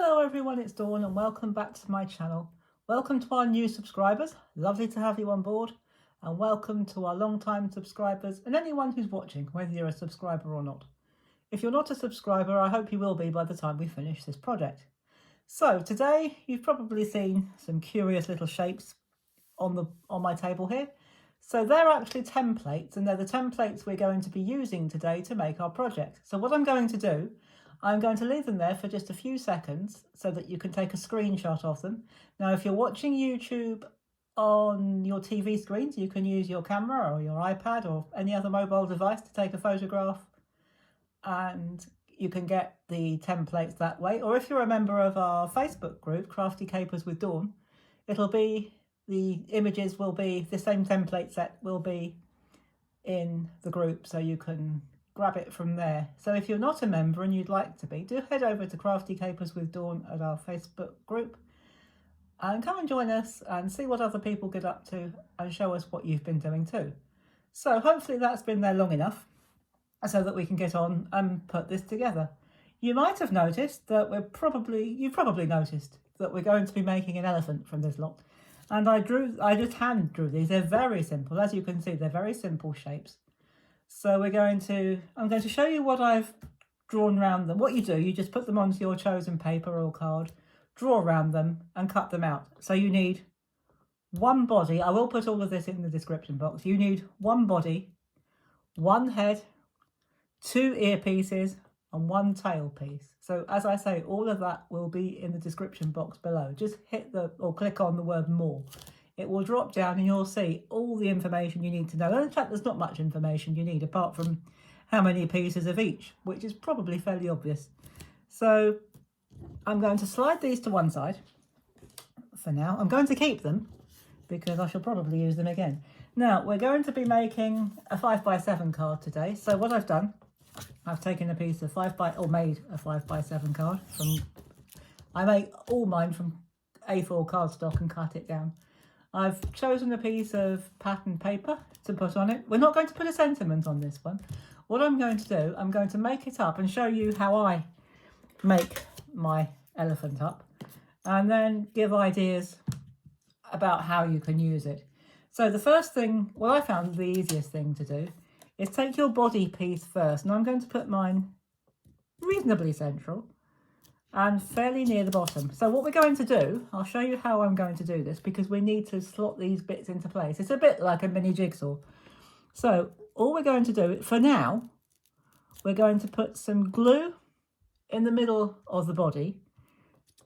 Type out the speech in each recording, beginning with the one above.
Hello everyone, it's Dawn and welcome back to my channel. Welcome to our new subscribers, lovely to have you on board, and welcome to our long-time subscribers and anyone who's watching, whether you're a subscriber or not. If you're not a subscriber, I hope you will be by the time we finish this project. So today you've probably seen some curious little shapes on my table here. So they're actually templates, and they're the templates we're going to be using today to make our project. So what I'm going to do, I'm going to leave them there for just a few seconds so that you can take a screenshot of them. Now, if you're watching YouTube on your TV screens, you can use your camera or your iPad or any other mobile device to take a photograph, and you can get the templates that way. Or if you're a member of our Facebook group, Crafty Capers with Dawn, the images will be, the same template set will be in the group, so you can grab it from there. So if you're not a member and you'd like to be, do head over to Crafty Capers with Dawn at our Facebook group and come and join us and see what other people get up to and show us what you've been doing too. So hopefully that's been there long enough so that we can get on and put this together. You might have noticed that you've probably noticed that we're going to be making an elephant from this lot. And I just hand drew these. They're very simple. As you can see, they're very simple shapes. So I'm going to show you what I've drawn around them. What you do, you just put them onto your chosen paper or card, draw around them and cut them out. So you need one body. I will put all of this in the description box. You need one body, one head, two earpieces and one tail piece. So as I say, all of that will be in the description box below. Just click on the word more. It will drop down and you'll see all the information you need to know. And in fact, there's not much information you need apart from how many pieces of each, which is probably fairly obvious. So I'm going to slide these to one side for now. I'm going to keep them because I shall probably use them again. Now, we're going to be making a 5x7 card today. So what I've done, I've taken a piece of made a 5x7 card I make all mine from A4 cardstock and cut it down. I've chosen a piece of pattern paper to put on it. We're not going to put a sentiment on this one. What I'm going to do, I'm going to make it up and show you how I make my elephant up, and then give ideas about how you can use it. So the first thing, well, I found the easiest thing to do is take your body piece first, and I'm going to put mine reasonably central and fairly near the bottom. So what we're going to do, I'll show you how I'm going to do this because we need to slot these bits into place. It's a bit like a mini jigsaw. So all we're going to do, for now, we're going to put some glue in the middle of the body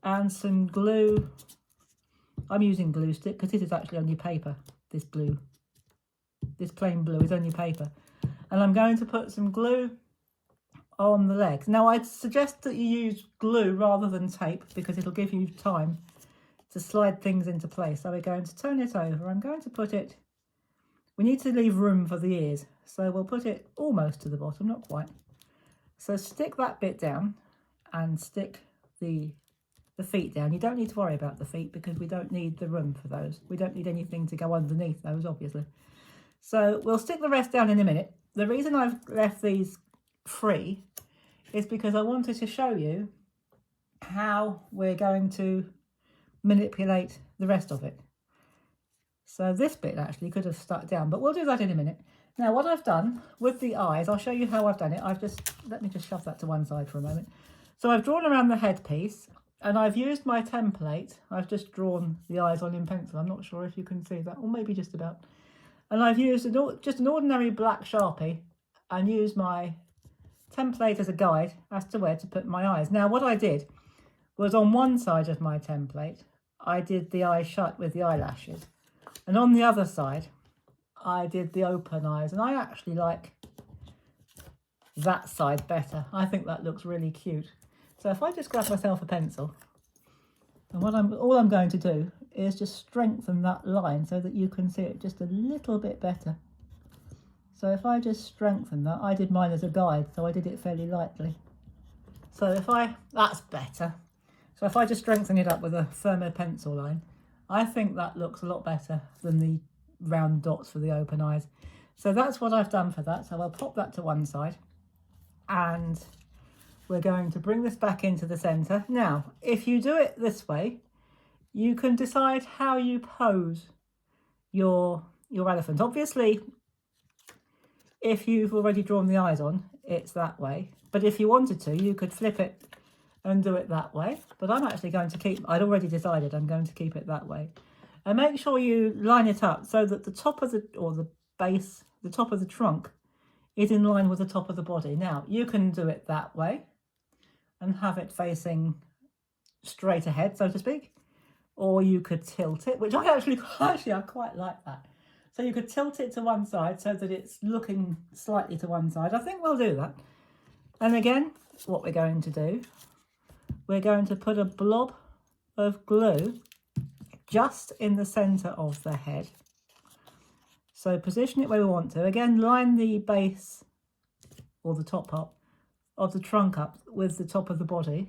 and some glue. I'm using glue stick because this is actually only paper, this plain blue is only paper. And I'm going to put some glue on the legs. Now, I'd suggest that you use glue rather than tape because it'll give you time to slide things into place. So we're going to turn it over. I'm going to put it, we need to leave room for the ears. So we'll put it almost to the bottom, not quite. So stick that bit down and stick the feet down. You don't need to worry about the feet because we don't need the room for those. We don't need anything to go underneath those, obviously. So we'll stick the rest down in a minute. The reason I've left these free is because I wanted to show you how we're going to manipulate the rest of it. So this bit actually could have stuck down, but we'll do that in a minute. Now, what I've done with the eyes, I'll show you how I've done it. Let me just shove that to one side for a moment. So I've drawn around the headpiece and I've used my template. I've just drawn the eyes on in pencil. I'm not sure if you can see that, or maybe just about. And I've used just an ordinary black Sharpie and used my template as a guide as to where to put my eyes. Now, what I did was on one side of my template, I did the eyes shut with the eyelashes. And on the other side, I did the open eyes. And I actually like that side better. I think that looks really cute. So if I just grab myself a pencil, and all I'm going to do is just strengthen that line so that you can see it just a little bit better. So if I just strengthen that, I did mine as a guide, so I did it fairly lightly. So that's better. So if I just strengthen it up with a firmer pencil line, I think that looks a lot better than the round dots for the open eyes. So that's what I've done for that. So I'll pop that to one side. And we're going to bring this back into the centre. Now, if you do it this way, you can decide how you pose your elephant. Obviously, if you've already drawn the eyes on, it's that way. But if you wanted to, you could flip it and do it that way. But I'm actually going to keep, I'd already decided I'm going to keep it that way. And make sure you line it up so that the top of the, or the base, the top of the trunk is in line with the top of the body. Now, you can do it that way and have it facing straight ahead, so to speak. Or you could tilt it, which I quite like that. So you could tilt it to one side so that it's looking slightly to one side. I think we'll do that. And again, what we're going to do, we're going to put a blob of glue just in the centre of the head. So position it where we want to. Again, line the base or the top part of the trunk up with the top of the body.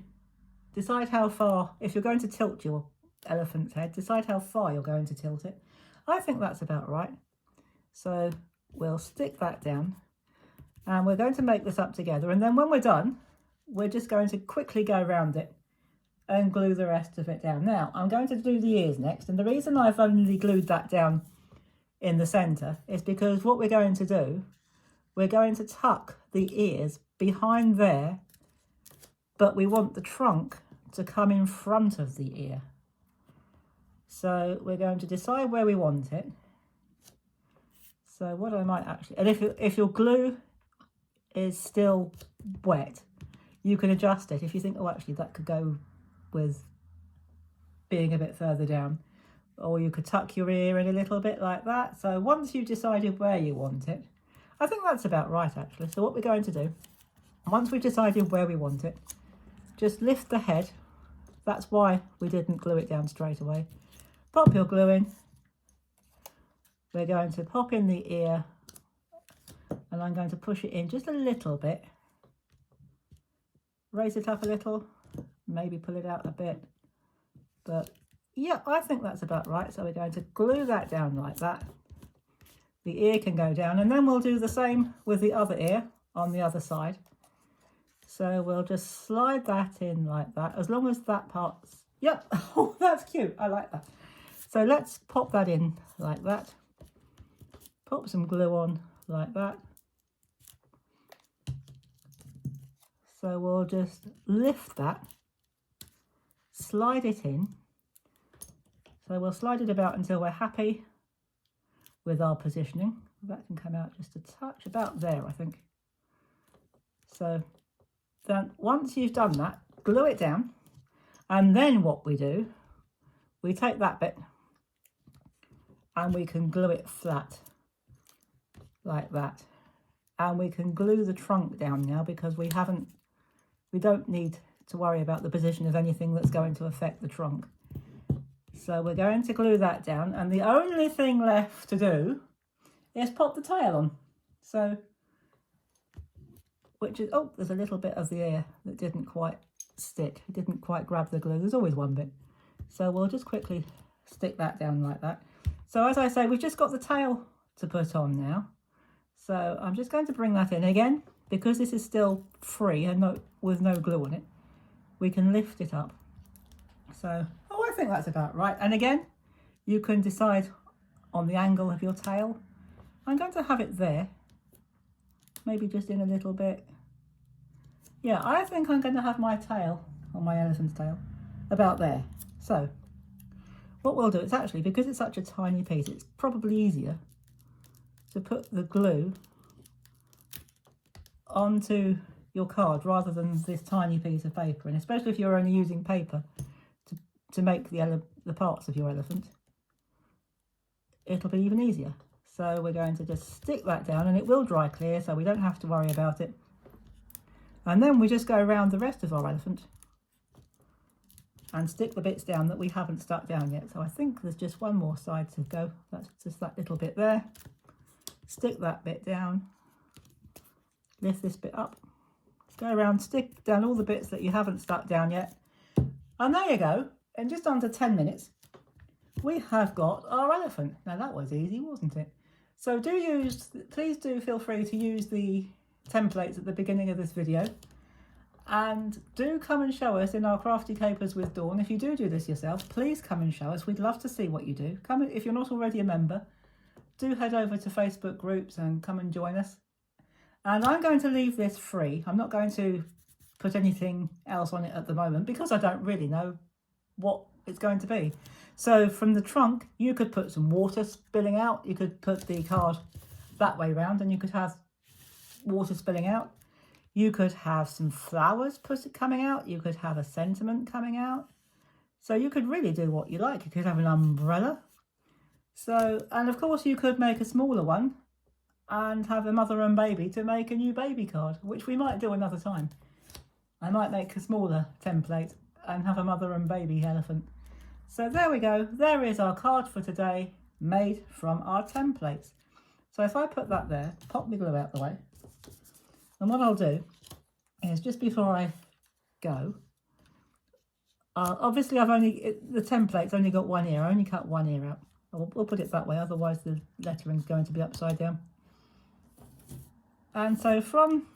Decide how far, if you're going to tilt your elephant's head, decide how far you're going to tilt it. I think that's about right. So we'll stick that down and we're going to make this up together. And then when we're done, we're just going to quickly go around it and glue the rest of it down. Now, I'm going to do the ears next. And the reason I've only glued that down in the centre is because what we're going to do, we're going to tuck the ears behind there, but we want the trunk to come in front of the ear. So we're going to decide where we want it. So what I might actually, and if your glue is still wet, you can adjust it. If you think, oh, actually that could go with being a bit further down, or you could tuck your ear in a little bit like that. So once you've decided where you want it, I think that's about right actually. So what we're going to do, once we've decided where we want it, just lift the head. That's why we didn't glue it down straight away. Pop your glue in. We're going to pop in the ear and I'm going to push it in just a little bit. Raise it up a little, maybe pull it out a bit. But yeah, I think that's about right. So we're going to glue that down like that. The ear can go down and then we'll do the same with the other ear on the other side. So we'll just slide that in like that, as long as that part's, yep, oh, that's cute, I like that. So let's pop that in like that. Pop some glue on like that. So we'll just lift that, slide it in. So we'll slide it about until we're happy with our positioning. That can come out just a touch, about there, I think. So then once you've done that, glue it down. And then what we do, we take that bit and we can glue it flat like that. And we can glue the trunk down now because we don't need to worry about the position of anything that's going to affect the trunk. So we're going to glue that down, and the only thing left to do is pop the tail on. So, which is, oh, there's a little bit of the ear that didn't quite stick. It didn't quite grab the glue. There's always one bit. So we'll just quickly stick that down like that. So as I say, we've just got the tail to put on now. So I'm just going to bring that in again, because this is still free and with no glue on it. We can lift it up. So, oh, I think that's about right. And again, you can decide on the angle of your tail. I'm going to have it there, maybe just in a little bit. Yeah, I think I'm going to have my tail, or my elephant's tail, about there. So what we'll do, it's actually, because it's such a tiny piece, it's probably easier to put the glue onto your card rather than this tiny piece of paper, and especially if you're only using paper to make the parts of your elephant, it'll be even easier. So we're going to just stick that down, and it will dry clear, so we don't have to worry about it. And then we just go around the rest of our elephant and stick the bits down that we haven't stuck down yet. So I think there's just one more side to go. That's just that little bit there. Stick that bit down, lift this bit up, go around, stick down all the bits that you haven't stuck down yet. And there you go. In just under 10 minutes, we have got our elephant. Now that was easy, wasn't it? So please do feel free to use the templates at the beginning of this video. And do come and show us in our Crafty Capers with Dawn. If you do this yourself, please come and show us. We'd love to see what you do. Come, if you're not already a member, do head over to Facebook groups and come and join us. And I'm going to leave this free. I'm not going to put anything else on it at the moment because I don't really know what it's going to be. So from the trunk, you could put some water spilling out. You could put the card that way round and you could have water spilling out. You could have some flowers coming out. You could have a sentiment coming out. So you could really do what you like. You could have an umbrella. So, and of course you could make a smaller one and have a mother and baby to make a new baby card, which we might do another time. I might make a smaller template and have a mother and baby elephant. So there we go. There is our card for today, made from our templates. So if I put that there, pop my glue out the way. And what I'll do is, just before I go, obviously the template's only got one ear. I only cut one ear out. We'll put it that way, otherwise the lettering's going to be upside down. And so from,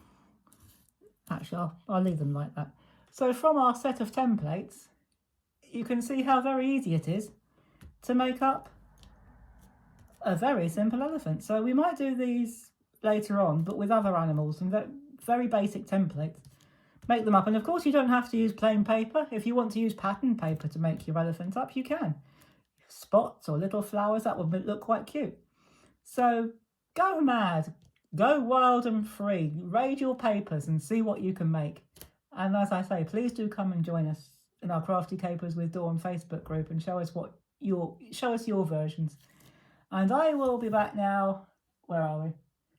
actually I'll leave them like that. So from our set of templates, you can see how very easy it is to make up a very simple elephant. So we might do these later on, but with other animals and very basic templates. Make them up. And of course you don't have to use plain paper. If you want to use pattern paper to make your elephant up, you can. Spots or little flowers, that would look quite cute. So go mad, go wild and free, raid your papers and see what you can make. And as I say, please do come and join us in our Crafty Capers with Dawn Facebook group and show us your versions. And I will be back now, where are we?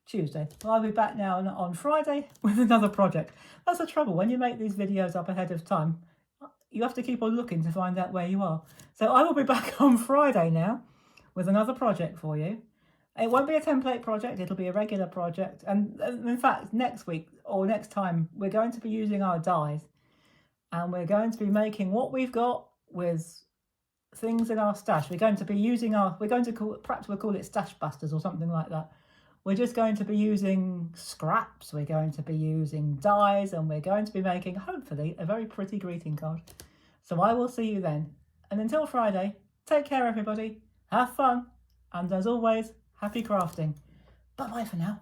Tuesday. I'll be back now on Friday with another project. That's the trouble, when you make these videos up ahead of time, you have to keep on looking to find out where you are. So I will be back on Friday now with another project for you. It won't be a template project, it'll be a regular project. And in fact, next week or next time, we're going to be using our dies and we're going to be making what we've got with things in our stash. We're going to be using perhaps we'll call it Stash Busters or something like that. We're just going to be using scraps, we're going to be using dies, and we're going to be making, hopefully, a very pretty greeting card. So I will see you then. And until Friday, take care everybody, have fun, and as always, happy crafting. Bye-bye for now.